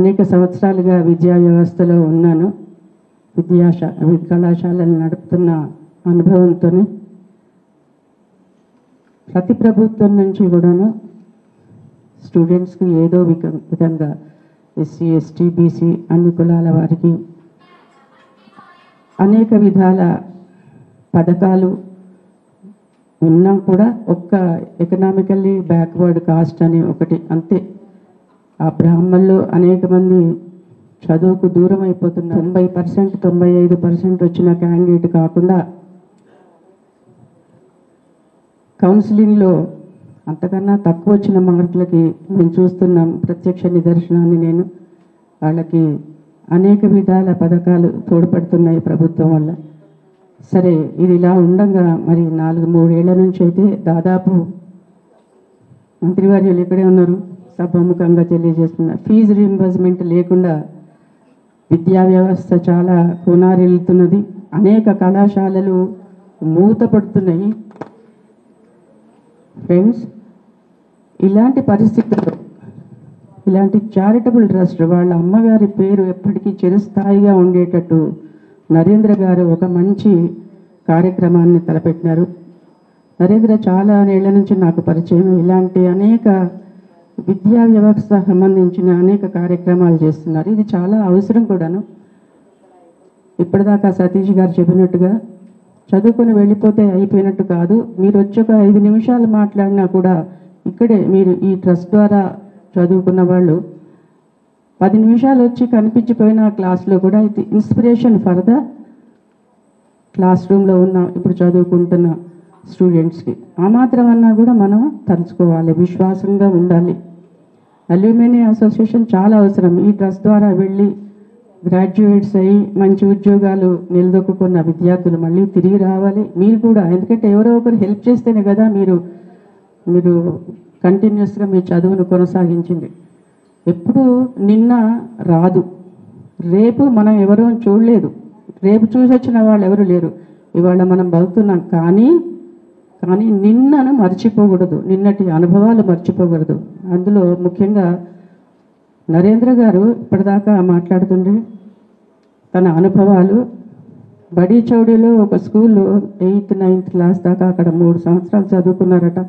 అనేక సంవత్సరాలుగా విద్యా వ్యవస్థలో ఉన్నాను. కళాశాలను నడుపుతున్న అనుభవంతోనే ప్రతి ప్రభుత్వం నుంచి కూడాను స్టూడెంట్స్కి ఏదో విధంగా ఎస్సీ, ఎస్టీ, బీసీ అన్ని కులాల వారికి అనేక విధాల పథకాలు ఉన్నా కూడా ఒక్క ఎకనామికల్లీ బ్యాక్వర్డ్ కాస్ట్ అని ఒకటి అంతే. ఆ బ్రాహ్మణులు అనేక మంది చదువుకు దూరం అయిపోతున్నారు. 90%, 95% వచ్చిన క్యాండిడేట్ కాకుండా కౌన్సిలింగ్లో అంతకన్నా తక్కువ వచ్చిన మార్కులకి మేము చూస్తున్నాం. ప్రత్యక్ష నిదర్శనాన్ని నేను. వాళ్ళకి అనేక విధాల పథకాలు తోడ్పడుతున్నాయి ప్రభుత్వం వల్ల. సరే, ఇది ఇలా ఉండగా మరి 4-3 ఏళ్ల నుంచి అయితే దాదాపు మంత్రివర్యులు ఇక్కడే ఉన్నారు, సభాముఖంగా తెలియజేస్తున్నారు, ఫీజు రీయింబర్స్మెంట్ లేకుండా విద్యా వ్యవస్థ చాలా కొనారిల్లుతున్నది. అనేక కళాశాలలు మూతపడుతున్నాయి. ఫ్రెండ్స్, ఇలాంటి పరిస్థితుల్లో ఇలాంటి చారిటబుల్ ట్రస్ట్ వాళ్ళ అమ్మగారి పేరు ఎప్పటికీ చిరస్థాయిగా ఉండేటట్టు నరేంద్ర గారు ఒక మంచి కార్యక్రమాన్ని తలపెట్టినారు. నరేంద్ర చాలా ఏళ్ల నుంచి నాకు పరిచయం. ఇలాంటి అనేక విద్యా వ్యవస్థ సంబంధించిన అనేక కార్యక్రమాలు చేస్తున్నారు. ఇది చాలా అవసరం కూడాను. ఇప్పటిదాకా సతీష్ గారు చెప్పినట్టుగా చదువుకొని వెళ్ళిపోతే అయిపోయినట్టు కాదు. మీరు వచ్చి ఒక 5 నిమిషాలు మాట్లాడినా కూడా ఇక్కడే మీరు ఈ ట్రస్ట్ ద్వారా చదువుకున్న వాళ్ళు 10 నిమిషాలు వచ్చి కనిపించిపోయిన క్లాస్లో కూడా ఇది ఇన్స్పిరేషన్ ఫర్ ద క్లాస్ రూమ్లో ఉన్న ఇప్పుడు చదువుకుంటున్న స్టూడెంట్స్కి. ఆ మాత్రం అన్నా కూడా మనం తలుచుకోవాలి, విశ్వాసంగా ఉండాలి. అల్యూమినియం అసోసియేషన్ చాలా అవసరం. ఈ ట్రస్ట్ ద్వారా వెళ్ళి గ్రాడ్యుయేట్స్ అయ్యి మంచి ఉద్యోగాలు నిలదొక్కున్న విద్యార్థులు మళ్ళీ తిరిగి రావాలి. మీరు కూడా, ఎందుకంటే ఎవరో ఒకరు హెల్ప్ చేస్తేనే కదా మీరు కంటిన్యూస్గా మీ చదువును కొనసాగించింది. ఎప్పుడు నిన్న రాదు, రేపు మనం ఎవరూ చూడలేదు, రేపు చూసి వచ్చిన వాళ్ళు ఎవరు లేరు. ఇవాళ మనం బతుకుతున్నాం, కానీ నిన్నను మర్చిపోకూడదు, నిన్నటి అనుభవాలు మర్చిపోకూడదు. అందులో ముఖ్యంగా నరేంద్ర గారు ఇప్పటిదాకా మాట్లాడుతుండే తన అనుభవాలు. బడి చౌడీలో ఒక స్కూల్లో 8th, 9th క్లాస్ దాకా అక్కడ 3 సంవత్సరాలు చదువుకున్నారట.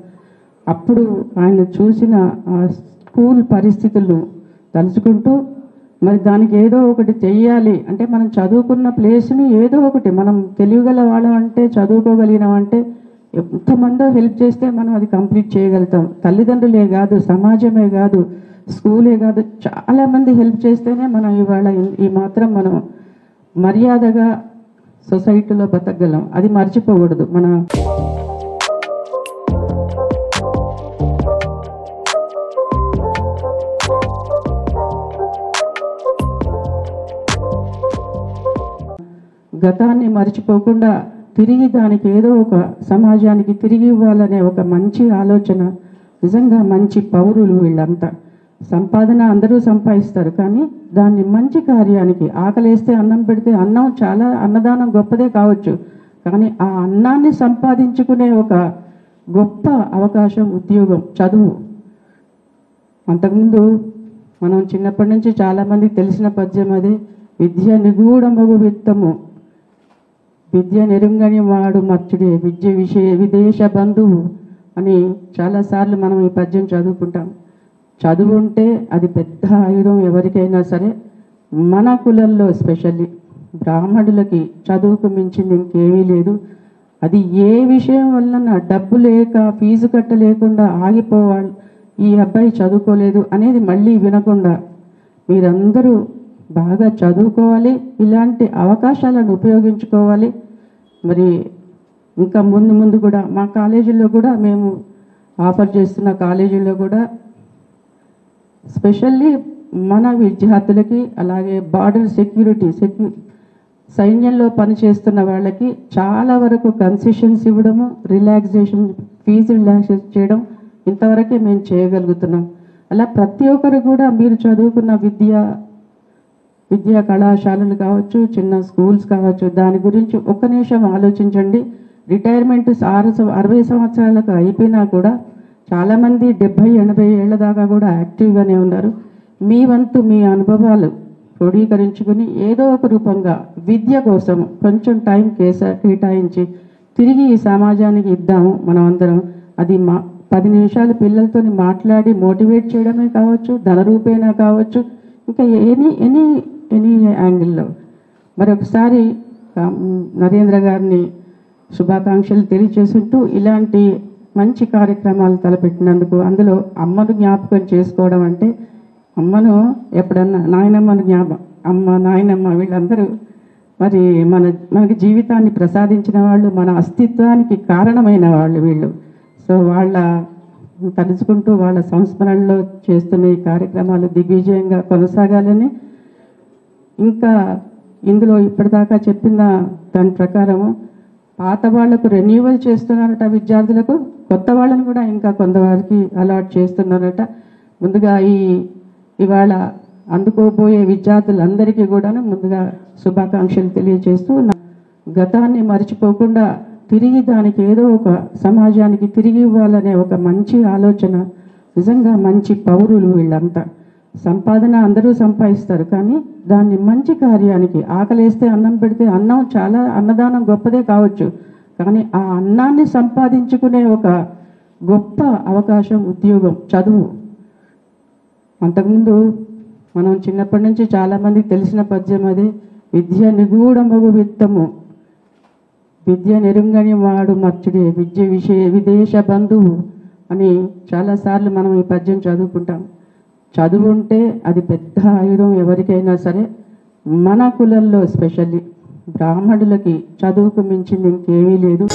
అప్పుడు ఆయన చూసిన ఆ స్కూల్ పరిస్థితులను తలుచుకుంటూ మరి దానికి ఏదో ఒకటి చెయ్యాలి అంటే, మనం చదువుకున్న ప్లేస్ని ఏదో ఒకటి, మనం తెలియగల వాళ్ళం అంటే, చదువుకోగలిగినాం అంటే ఎంతమందో హెల్ప్ చేస్తే మనం అది కంప్లీట్ చేయగలుగుతాం. తల్లిదండ్రులే కాదు, సమాజమే కాదు, స్కూలే కాదు, చాలామంది హెల్ప్ చేస్తేనే మనం ఇవాళ ఈ మాత్రం మనం మర్యాదగా సొసైటీలో బతకగలం. అది మర్చిపోకూడదు. మన గతాన్ని మర్చిపోకుండా తిరిగి దానికి ఏదో ఒక సమాజానికి తిరిగి ఇవ్వాలనే ఒక మంచి ఆలోచన. నిజంగా మంచి పౌరులు వీళ్ళంతా. సంపాదన అందరూ సంపాదిస్తారు, కానీ దాన్ని మంచి కార్యానికి, ఆకలేస్తే అన్నం పెడితే అన్నం చాలా, అన్నదానం గొప్పదే కావచ్చు, కానీ ఆ అన్నాన్ని సంపాదించుకునే ఒక గొప్ప అవకాశం ఉద్యోగం, చదువు. అంతకుముందు మనం చిన్నప్పటి నుంచి చాలామందికి తెలిసిన పద్యం అదే, విద్య నిగూఢమగు విత్తము, విద్య నెరుంగని వాడు మర్చుడే, విద్య విదేశ బంధువు అని చాలాసార్లు మనం ఈ పద్యం చదువుకుంటాం. చదువు ఉంటే అది పెద్ద ఆయుధం ఎవరికైనా సరే. మన కులంలో ఎస్పెషల్లీ బ్రాహ్మణులకి చదువుకు మించింది ఇంకేమీ లేదు. అది ఏ విషయం వలన డబ్బు లేక ఫీజు కట్టలేకుండా ఆగిపోవాలి, ఈ అబ్బాయి చదువుకోలేదు అనేది మళ్ళీ వినకుండా మీరందరూ బాగా చదువుకోవాలి, ఇలాంటి అవకాశాలను ఉపయోగించుకోవాలి. మరి ఇంకా ముందు కూడా మా కాలేజీల్లో కూడా మేము ఆఫర్ చేస్తున్న కాలేజీల్లో కూడా స్పెషల్లీ మన విద్యార్థులకి, అలాగే బార్డర్ సైన్యంలో పనిచేస్తున్న వాళ్ళకి చాలా వరకు కన్సెషన్స్ ఇవ్వడము, రిలాక్సేషన్, ఫీజు రిలాక్సేషన్ చేయడం ఇంతవరకే మేము చేయగలుగుతున్నాం. అలా ప్రతి ఒక్కరు కూడా మీరు చదువుకున్న విద్యా కళాశాలలు కావచ్చు, చిన్న స్కూల్స్ కావచ్చు, దాని గురించి ఒక్క నిమిషం ఆలోచించండి. రిటైర్మెంట్ 60 సంవత్సరాలకు అయిపోయినా కూడా చాలామంది 70-80 ఏళ్ల దాకా కూడా యాక్టివ్గానే ఉన్నారు. మీ వంతు మీ అనుభవాలు క్రోడీకరించుకుని ఏదో ఒక రూపంగా విద్య కోసం కొంచెం టైం కేటాయించి తిరిగి ఈ సమాజానికి ఇద్దాము మనం అందరం. అది 10 నిమిషాలు పిల్లలతో మాట్లాడి మోటివేట్ చేయడమే కావచ్చు, ధన రూపేణా కావచ్చు, ఇంకా ఎనీ యాంగిల్లో. మరొకసారి నరేంద్ర గారిని శుభాకాంక్షలు తెలియచేస్తుంటూ ఇలాంటి మంచి కార్యక్రమాలు తలపెట్టినందుకు, అందులో అమ్మను జ్ఞాపకం చేసుకోవడం అంటే అమ్మను ఎప్పుడన్నా నాయనమ్మను అమ్మ నాయనమ్మ వీళ్ళందరూ మరి మనకి జీవితాన్ని ప్రసాదించిన వాళ్ళు, మన అస్తిత్వానికి కారణమైన వాళ్ళు వీళ్ళు. సో వాళ్ళ తలుచుకుంటూ వాళ్ళ సంస్మరణలో చేస్తున్న ఈ కార్యక్రమాలు దిగ్విజయంగా కొనసాగాలని, ఇంకా ఇందులో ఇప్పటిదాకా చెప్పిన దాని ప్రకారము పాత వాళ్లకు రెన్యూవల్ చేస్తున్నారట విద్యార్థులకు, కొత్త వాళ్ళని కూడా ఇంకా కొంతవారికి అలాట్ చేస్తున్నారట. ముందుగా ఇవాళ అందుకోబోయే విద్యార్థులందరికీ కూడా ముందుగా శుభాకాంక్షలు తెలియజేస్తూ, గతాన్ని మర్చిపోకుండా తిరిగి దానికి ఏదో ఒక సమాజానికి తిరిగి ఇవ్వాలనే ఒక మంచి ఆలోచన, నిజంగా మంచి పౌరులు వీళ్ళంతా. సంపాదన అందరూ సంపాదిస్తారు, కానీ దాన్ని మంచి కార్యానికి, ఆకలేస్తే అన్నం పెడితే అన్నదానం గొప్పదే కావచ్చు, కానీ ఆ అన్నాన్ని సంపాదించుకునే ఒక గొప్ప అవకాశం ఉద్యోగం, చదువు. అంతకుముందు మనం చిన్నప్పటి నుంచి చాలామందికి తెలిసిన పద్యం అది, విద్య నిగూఢమగు విత్తము, విద్య నెరుంగని వాడు మర్చుడే, విద్య విదేశ బంధువు అని చాలాసార్లు మనం ఈ పద్యం చదువుకుంటాం. చదువు ఉంటే అది పెద్ద ఆయుధం ఎవరికైనా సరే. మన కులంలో ఎస్పెషల్లీ బ్రాహ్మణులకి చదువుకు మించింది ఇంకేమీ లేదు.